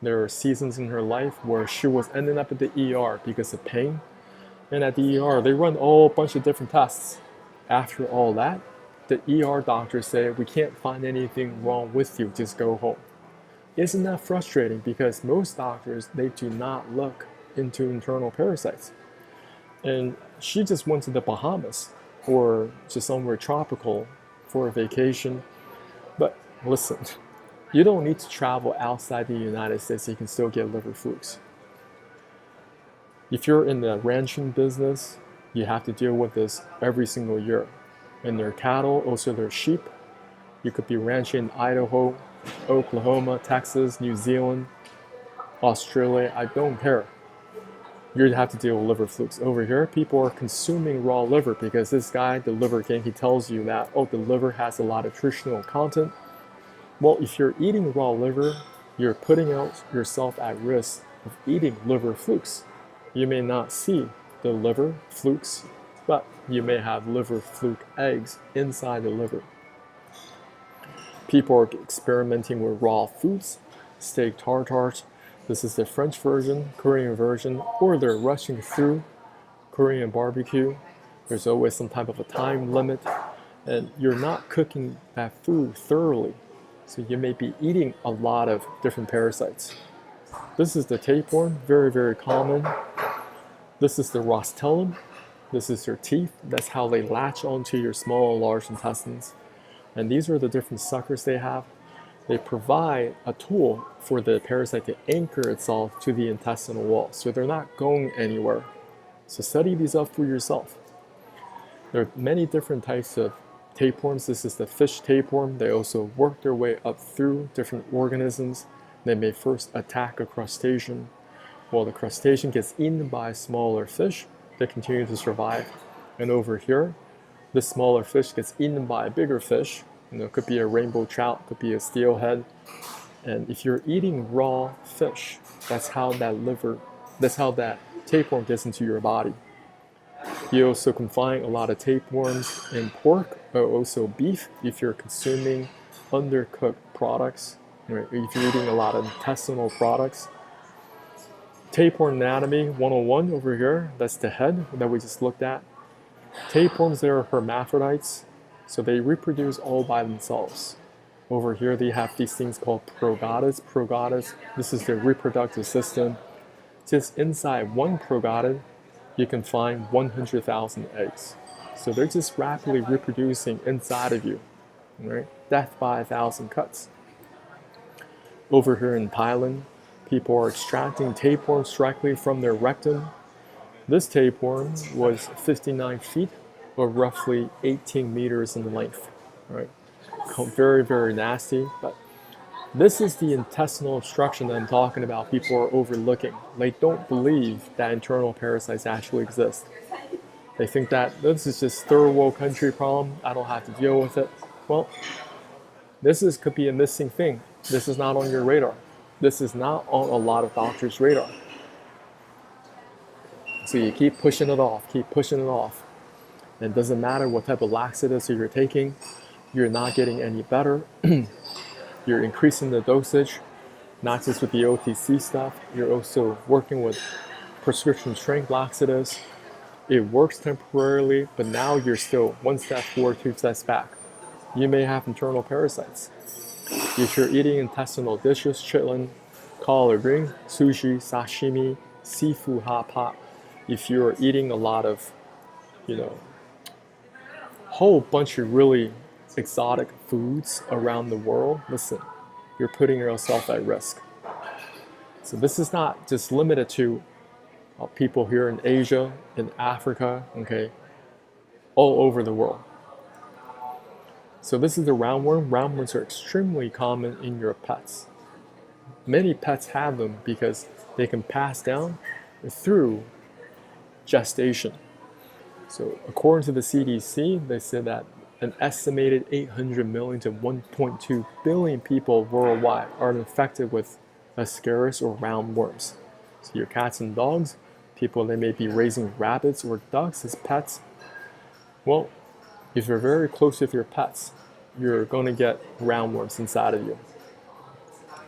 There were seasons in her life where she was ending up at the ER because of pain. And at the ER, they run a whole bunch of different tests. After all that, the ER doctors say, we can't find anything wrong with you, just go home. Isn't that frustrating? Because most doctors, they do not look into internal parasites. And she just went to the Bahamas or just somewhere tropical for a vacation. But listen, you don't need to travel outside the United States, you can still get liver flukes. If you're in the ranching business, you have to deal with this every single year. And their cattle, also their sheep. You could be ranching in Idaho, Oklahoma, Texas, New Zealand, Australia, I don't care. You'd have to deal with liver flukes. Over here, people are consuming raw liver because this guy, the liver king, he tells you that, oh, the liver has a lot of nutritional content. Well, if you're eating raw liver, you're putting yourself at risk of eating liver flukes. You may not see the liver flukes, but you may have liver fluke eggs inside the liver. People are experimenting with raw foods, steak tartars. This is the French version, Korean version, or they're rushing through Korean barbecue. There's always some type of a time limit, and you're not cooking that food thoroughly. So you may be eating a lot of different parasites. This is the tapeworm, very, very common. This is the rostellum. This is their teeth. That's how they latch onto your small and large intestines. And these are the different suckers they have. They provide a tool for the parasite to anchor itself to the intestinal wall, so they're not going anywhere. So study these up for yourself. There are many different types of tapeworms. This is the fish tapeworm. They also work their way up through different organisms. They may first attack a crustacean. While the crustacean gets eaten by a smaller fish, they continue to survive. And over here, the smaller fish gets eaten by a bigger fish. It could be a rainbow trout, could be a steelhead. And if you're eating raw fish, that's how that tapeworm gets into your body. You also can find a lot of tapeworms in pork, or also beef, if you're consuming undercooked products, right? If you're eating a lot of intestinal products. Tapeworm anatomy 101 over here, that's the head that we just looked at. Tapeworms, they are hermaphrodites, so they reproduce all by themselves. Over here they have these things called progonids. Progonids, this is their reproductive system. Just inside one progonid, you can find 100,000 eggs. So they're just rapidly reproducing inside of you, right? Death by 1,000 cuts. Over here in Thailand, people are extracting tapeworms directly from their rectum. This tapeworm was 59 feet, or roughly 18 meters in length, right? Very, very nasty, but this is the intestinal obstruction that I'm talking about. People are overlooking. They don't believe that internal parasites actually exist. They think that this is just third world country problem, I don't have to deal with it. Well, this could be a missing thing. This is not on your radar. This is not on a lot of doctors' radar. So you keep pushing it off, keep pushing it off. And it doesn't matter what type of laxatives you're taking, you're not getting any better. You're increasing the dosage, not just with the OTC stuff, you're also working with prescription strength laxatives. It works temporarily, but now you're still one step forward, two steps back. You may have internal parasites. If you're eating intestinal dishes, chitlin, collard green, sushi, sashimi, seafood hot pot, if you're eating a lot of, whole bunch of really exotic foods around the world, listen, you're putting yourself at risk. So this is not just limited to people here in Asia, in Africa, okay, all over the world. So this is the roundworm. Roundworms are extremely common in your pets. Many pets have them because they can pass down through gestation. So according to the CDC, they said that An estimated 800 million to 1.2 billion people worldwide are infected with Ascaris or roundworms. So your cats and dogs, people that may be raising rabbits or ducks as pets, well, if you're very close with your pets, you're going to get roundworms inside of you.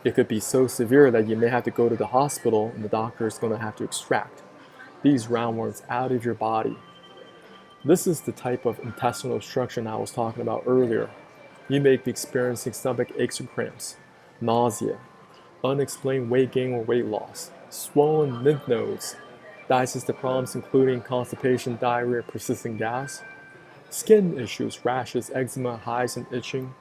It could be so severe that you may have to go to the hospital and the doctor is going to have to extract these roundworms out of your body. This is the type of intestinal obstruction I was talking about earlier. You may be experiencing stomach aches or cramps, nausea, unexplained weight gain or weight loss, swollen lymph nodes, digestive problems including constipation, diarrhea, persistent gas, skin issues, rashes, eczema, hives, and itching.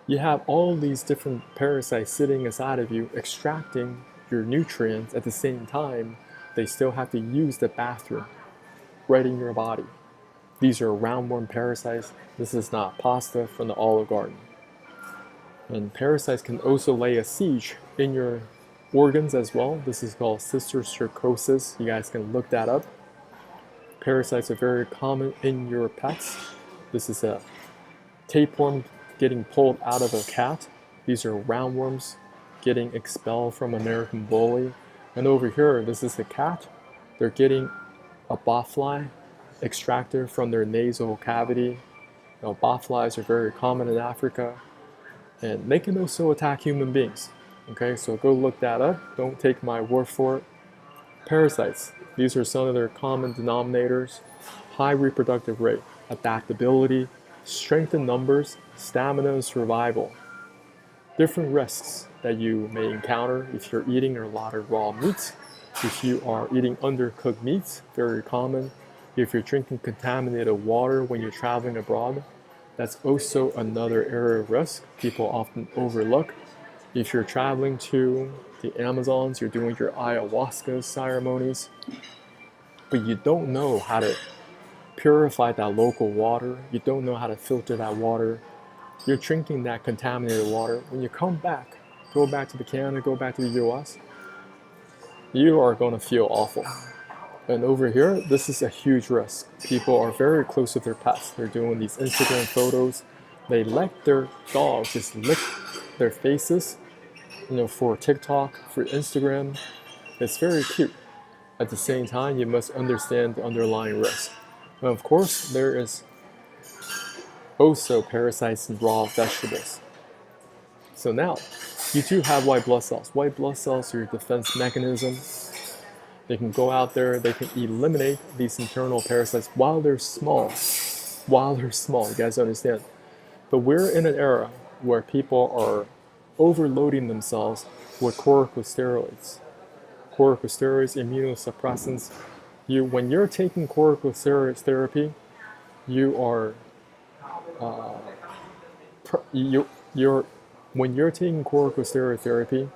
You have all these different parasites sitting inside of you, extracting your nutrients at the same time. They still have to use the bathroom right in your body. These are roundworm parasites. This is not pasta from the Olive Garden. And parasites can also lay a siege in your organs as well. This is called cysticercosis. You guys can look that up. Parasites are very common in your pets. This is a tapeworm getting pulled out of a cat. These are roundworms getting expelled from American Bully. And over here, this is a cat. They're getting a botfly extracted from their nasal cavity. Botflies are very common in Africa, and they can also attack human beings. Okay, so go look that up. Don't take my word for it. Parasites. These are some of their common denominators: high reproductive rate, adaptability, strength in numbers, stamina, and survival. Different risks that you may encounter if you're eating a lot of raw meats. If you are eating undercooked meats, very common. If you're drinking contaminated water when you're traveling abroad, that's also another area of risk people often overlook. If you're traveling to the Amazons, you're doing your ayahuasca ceremonies, but you don't know how to purify that local water, you don't know how to filter that water, you're drinking that contaminated water. When you come back, go back to Canada, go back to the US, you are going to feel awful. And over here, this is a huge risk. People are very close with their pets. They're doing these Instagram photos. They let their dogs just lick their faces, for TikTok, for Instagram. It's very cute. At the same time, you must understand the underlying risk. And of course, there is also parasites in raw vegetables. So now, you do have white blood cells. White blood cells are your defense mechanism. They can go out there, they can eliminate these internal parasites while they're small. You guys understand? But we're in an era where people are overloading themselves with corticosteroids. Corticosteroids, immunosuppressants. When you're taking corticosteroid therapy, when you're taking corticosteroid therapy,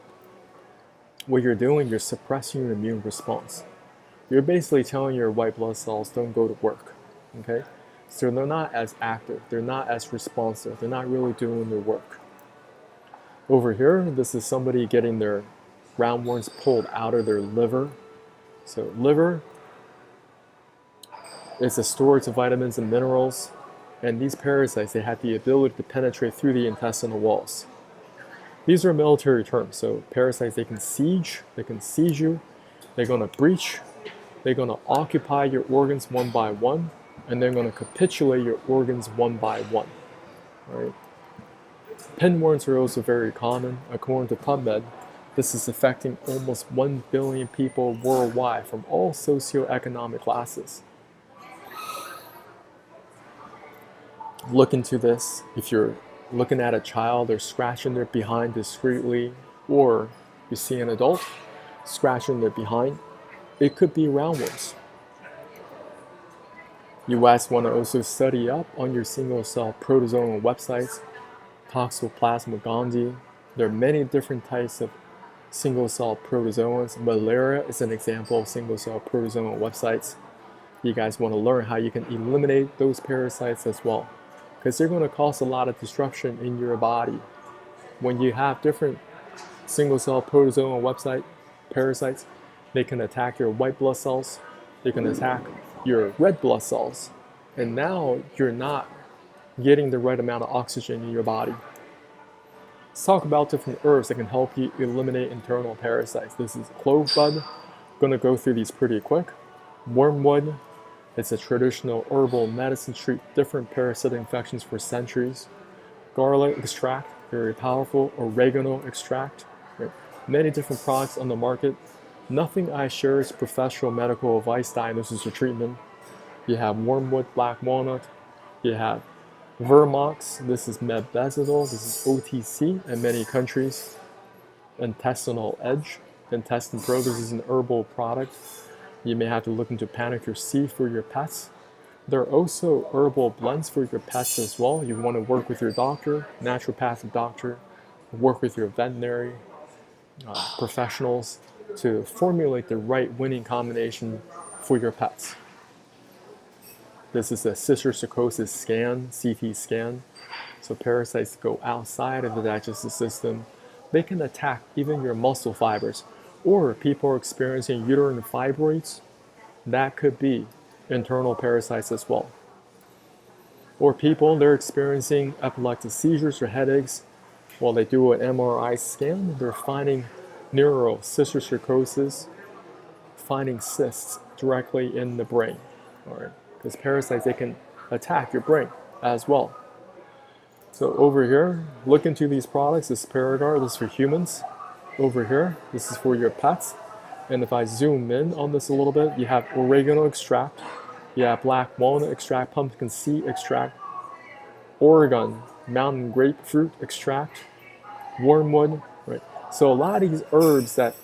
what you're doing, you're suppressing your immune response. You're basically telling your white blood cells don't go to work, okay? So they're not as active, they're not as responsive, they're not really doing their work. Over here, this is somebody getting their roundworms pulled out of their liver. So liver is a storage of vitamins and minerals, and these parasites, they have the ability to penetrate through the intestinal walls. These are military terms. So parasites, they can siege you, they're going to breach, they're going to occupy your organs one by one, and they're going to capitulate your organs one by one. All right? Pinworms are also very common. According to PubMed, this is affecting almost 1 billion people worldwide from all socioeconomic classes. Look into this. If you're looking at a child, they're scratching their behind discreetly, or you see an adult scratching their behind, it could be roundworms. You guys want to also study up on your single-cell protozoan websites, Toxoplasma gondii. There are many different types of single-cell protozoans. Malaria is an example of single-cell protozoan websites. You guys want to learn how you can eliminate those parasites as well, because they're going to cause a lot of disruption in your body. When you have different single-cell protozoan website parasites, they can attack your white blood cells, they can attack your red blood cells, and now you're not getting the right amount of oxygen in your body. Let's talk about different herbs that can help you eliminate internal parasites. This is clove bud. I'm going to go through these pretty quick. Wormwood. It's a traditional herbal medicine to treat different parasitic infections for centuries. Garlic extract, very powerful. Oregano extract. Right. Many different products on the market. Nothing I share is professional medical advice, diagnosis, or treatment. You have wormwood, black walnut. You have Vermox, this is Mebendazole, this is OTC in many countries. Intestinal Edge, Intestine Pro, this is an herbal product. You may have to look into Panicure C for your pets. There are also herbal blends for your pets as well. You want to work with your doctor, naturopathic doctor, work with your veterinary professionals to formulate the right winning combination for your pets. This is a cysticercosis scan, CT scan. So parasites go outside of the digestive system. They can attack even your muscle fibers. Or people are experiencing uterine fibroids. That could be internal parasites as well. Or people, they're experiencing epileptic seizures or headaches. While they do an MRI scan, they're finding neurocysticercosis, finding cysts directly in the brain. All right. Because parasites, they can attack your brain as well. So over here, look into these products. This is Paragard, this is for humans. Over here, this is for your pets. And if I zoom in on this a little bit, you have oregano extract, you have black walnut extract, pumpkin seed extract, Oregon mountain grapefruit extract, wormwood, right? So a lot of these herbs that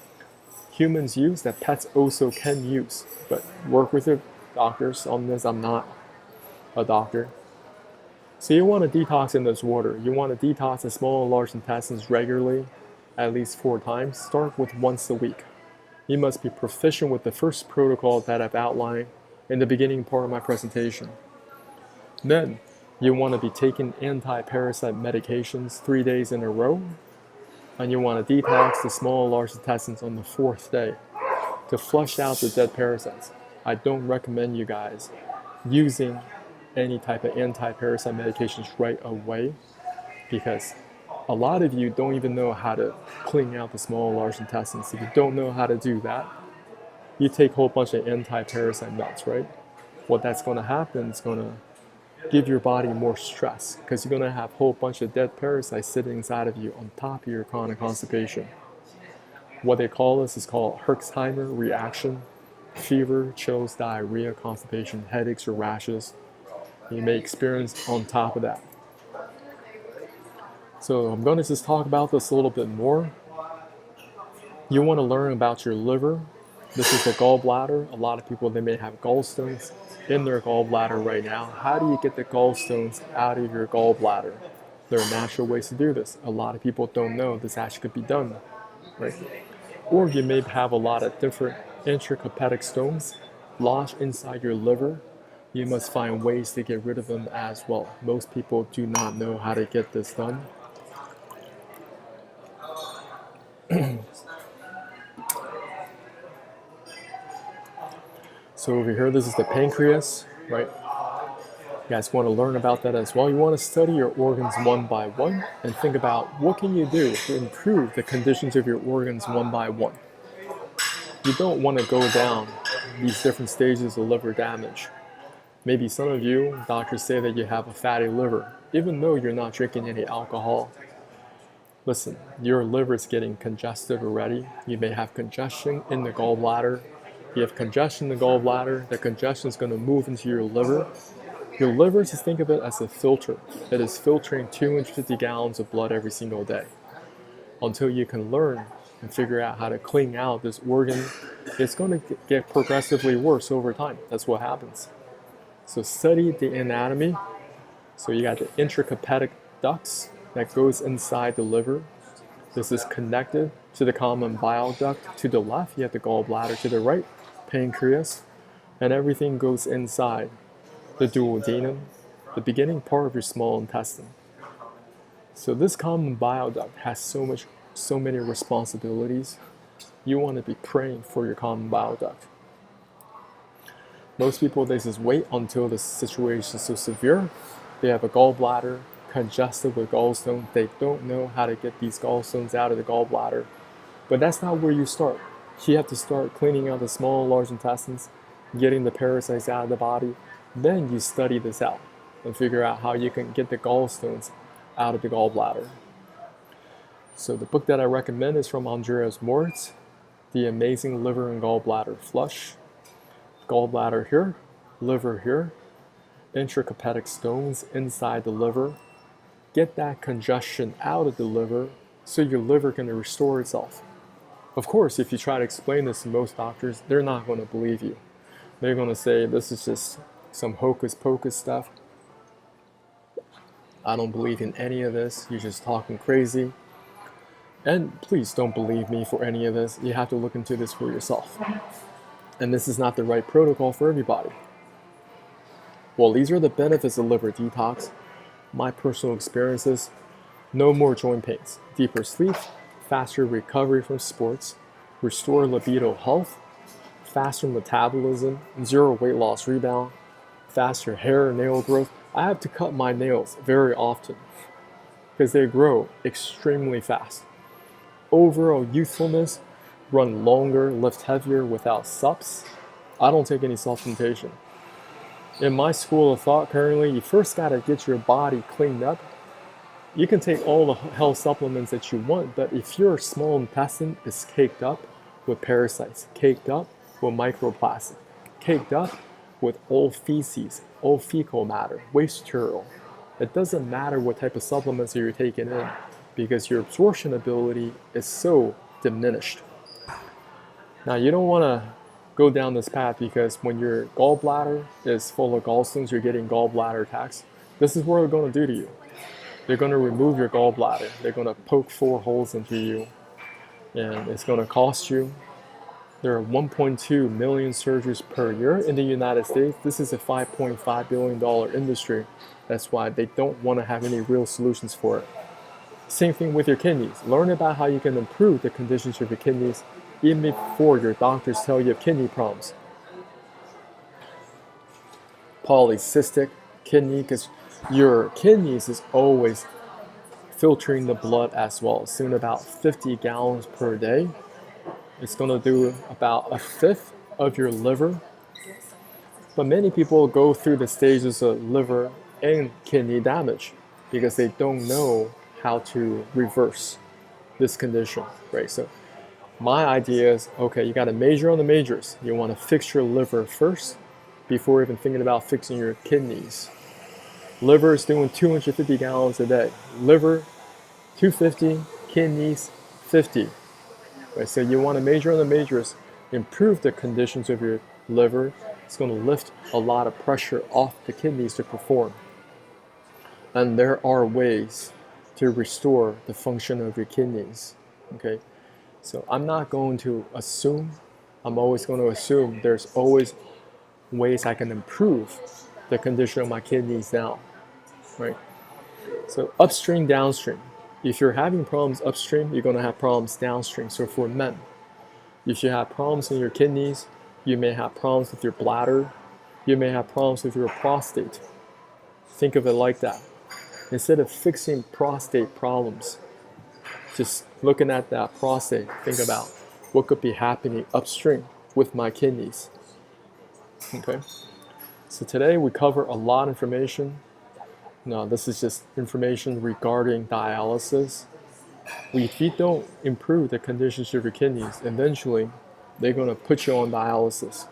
humans use, that pets also can use. But work with your doctors on this. I'm not a doctor. So you want to detox in this water. You want to detox the small and large intestines regularly, at least 4 times. Start with once a week. You must be proficient with the first protocol that I've outlined in the beginning part of my presentation. Then you want to be taking anti-parasite medications 3 days in a row. And you want to detox the small and large intestines on the 4th day to flush out the dead parasites. I don't recommend you guys using any type of anti-parasite medications right away because a lot of you don't even know how to clean out the small and large intestines. If you don't know how to do that, you take a whole bunch of anti-parasite meds, right? What that's going to happen is going to give your body more stress because you're going to have a whole bunch of dead parasites sitting inside of you on top of your chronic constipation. What they call this is called Herxheimer reaction. Fever, chills, diarrhea, constipation, headaches, or rashes you may experience on top of that. So I'm going to just talk about this a little bit more. You want to learn about your liver. This is the gallbladder. A lot of people, they may have gallstones in their gallbladder right now. How do you get the gallstones out of your gallbladder? There are natural ways to do this. A lot of people don't know this actually could be done, right? Or you may have a lot of different intrahepatic stones lodged inside your liver. You must find ways to get rid of them as well. Most people do not know how to get this done. So over here, this is the pancreas, right? You guys want to learn about that as well. You want to study your organs one by one and think about what can you do to improve the conditions of your organs one by one. You don't want to go down these different stages of liver damage. Maybe some of you, doctors say that you have a fatty liver, even though you're not drinking any alcohol. Listen, your liver is getting congested already. You may have congestion in the gallbladder. You have congestion in the gallbladder. The congestion is going to move into your liver. Your liver, just think of it as a filter. It is filtering 250 gallons of blood every single day. Until you can learn and figure out how to clean out this organ, it's going to get progressively worse over time. That's what happens. So study the anatomy. So you got the intrahepatic ducts that goes inside the liver. This is connected to the common bile duct. To the left, you have the gallbladder. To the right, pancreas. And everything goes inside the duodenum, the beginning part of your small intestine. So this common bile duct has so many responsibilities. You want to be praying for your common bile duct. Most people, they just wait until the situation is so severe They have a gallbladder congested with gallstones. They don't know how to get these gallstones out of the gallbladder. But that's not where you start. You have to start cleaning out the small and large intestines, getting the parasites out of the body. Then you study this out and figure out how you can get the gallstones out of the gallbladder. So the book that I recommend is from Andreas Moritz, The Amazing Liver and Gallbladder Flush. Gallbladder here, liver here, intrahepatic stones inside the liver. Get that congestion out of the liver so your liver can restore itself. Of course, if you try to explain this to most doctors, they're not going to believe you. They're going to say this is just some hocus pocus stuff. I don't believe in any of this. You're just talking crazy. And please don't believe me for any of this. You have to look into this for yourself. And this is not the right protocol for everybody. Well, these are the benefits of liver detox. My personal experiences: no more joint pains, deeper sleep, faster recovery from sports, restore libido health, faster metabolism, zero weight loss rebound, faster hair and nail growth. I have to cut my nails very often because they grow extremely fast. Overall youthfulness, run longer, lift heavier without sups. I don't take any supplementation. In my school of thought currently, you first got to get your body cleaned up. You can take all the health supplements that you want, but if your small intestine is caked up with parasites, caked up with microplastic, caked up with old feces, old fecal matter, waste material, it doesn't matter what type of supplements you're taking in because your absorption ability is so diminished. Now, you don't want to go down this path because when your gallbladder is full of gallstones, you're getting gallbladder attacks. This is what they're going to do to you. They're going to remove your gallbladder. They're going to poke 4 holes into you, and it's going to cost you. There are 1.2 million surgeries per year in the United States. This is a $5.5 billion industry. That's why they don't want to have any real solutions for it. Same thing with your kidneys. Learn about how you can improve the conditions of your kidneys even before your doctors tell you have kidney problems. Polycystic kidney, because your kidneys is always filtering the blood as well. Soon about 50 gallons per day. It's going to do about 1/5 of your liver. But many people go through the stages of liver and kidney damage because they don't know how to reverse this condition, right? So my idea is, okay, you got to major on the majors. You want to fix your liver first before even thinking about fixing your kidneys. Liver is doing 250 gallons a day. Liver, 250, kidneys, 50. Right, so you want to major on the majors, improve the conditions of your liver. It's going to lift a lot of pressure off the kidneys to perform. And there are ways to restore the function of your kidneys. Okay, so I'm not going to assume. I'm always going to assume there's always ways I can improve the condition of my kidneys now. Right. So upstream, downstream. If you're having problems upstream, you're going to have problems downstream. So for men, if you have problems in your kidneys, you may have problems with your bladder. You may have problems with your prostate. Think of it like that. Instead of fixing prostate problems, just looking at that prostate, think about what could be happening upstream with my kidneys. Okay. So today we cover a lot of information. Now, this is just information regarding dialysis. If you don't improve the conditions of your kidneys, eventually they're going to put you on dialysis.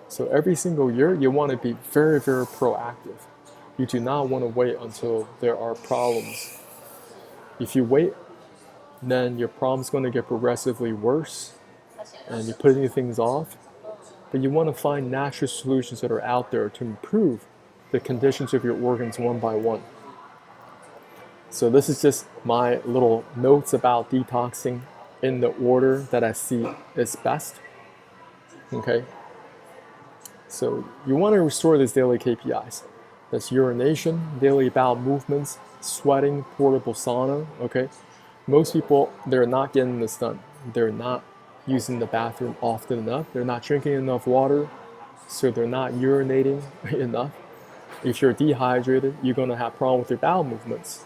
So every single year, you want to be very, very proactive. You do not want to wait until there are problems. If you wait, then your problem's going to get progressively worse, and you're putting things off. But you want to find natural solutions that are out there to improve the conditions of your organs one by one. So this is just my little notes about detoxing in the order that I see is best. Okay. So you want to restore these daily KPIs. That's urination, daily bowel movements, sweating, portable sauna. Okay. Most people, they're not getting this done. They're not using the bathroom often enough. They're not drinking enough water, so they're not urinating enough. If you're dehydrated, you're going to have problem with your bowel movements.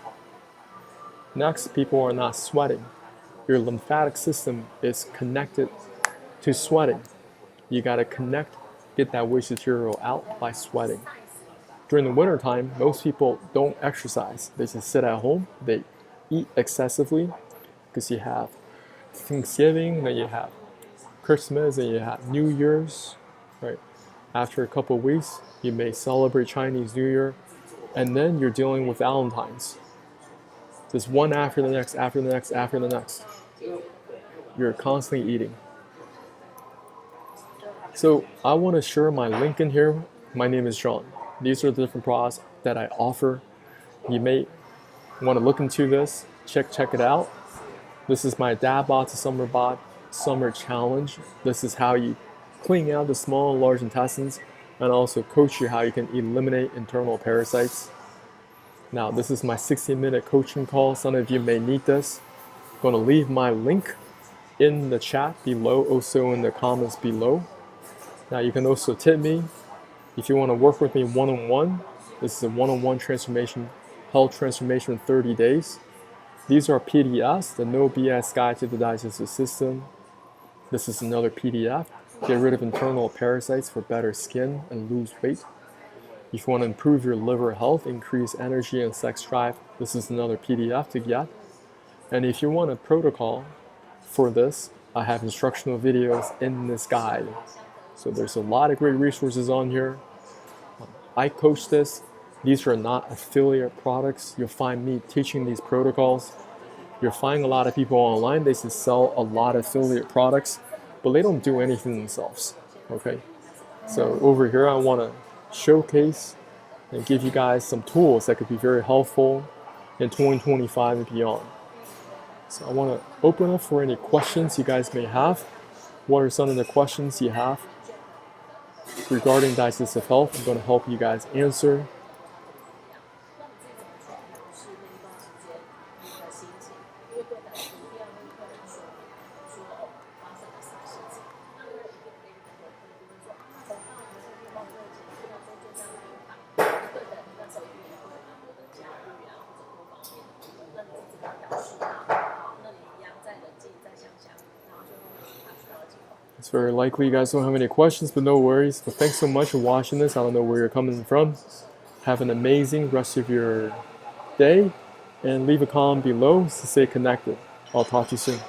Next, people are not sweating. Your lymphatic system is connected to sweating. You got to get that waste material out by sweating. During the wintertime, most people don't exercise. They just sit at home. They eat excessively because you have Thanksgiving, then you have Christmas, and you have New Year's, right? After a couple of weeks, you may celebrate Chinese New Year, and then you're dealing with Valentine's. Just one after the next, after the next, after the next. You're constantly eating. So I want to share my link in here. My name is John. These are the different products that I offer. You may want to look into this. Check it out. This is my Dad Bod to Summer Challenge. This is how you clean out the small and large intestines, and also coach you how you can eliminate internal parasites. Now, this is my 60-minute coaching call. Some of you may need this. I'm going to leave my link in the chat below, also in the comments below. Now, you can also tip me if you want to work with me one-on-one. This is a one-on-one transformation, health transformation in 30 days. These are PDFs, the No BS Guide to the Digestive System. This is another PDF. Get rid of internal parasites for better skin and lose weight. If you want to improve your liver health, increase energy and sex drive, this is another PDF to get. And if you want a protocol for this, I have instructional videos in this guide. So there's a lot of great resources on here. I coach this. These are not affiliate products. You'll find me teaching these protocols. You'll find a lot of people online, they just sell a lot of affiliate products, but they don't do anything themselves, okay? So over here, I want to showcase and give you guys some tools that could be very helpful in 2025 and beyond. So I want to open up for any questions you guys may have. What are some of the questions you have regarding digestive health? I'm going to help you guys answer. It's very likely you guys don't have any questions, but no worries. But thanks so much for watching this. I don't know where you're coming from. Have an amazing rest of your day, and leave a comment below to stay connected. I'll talk to you soon.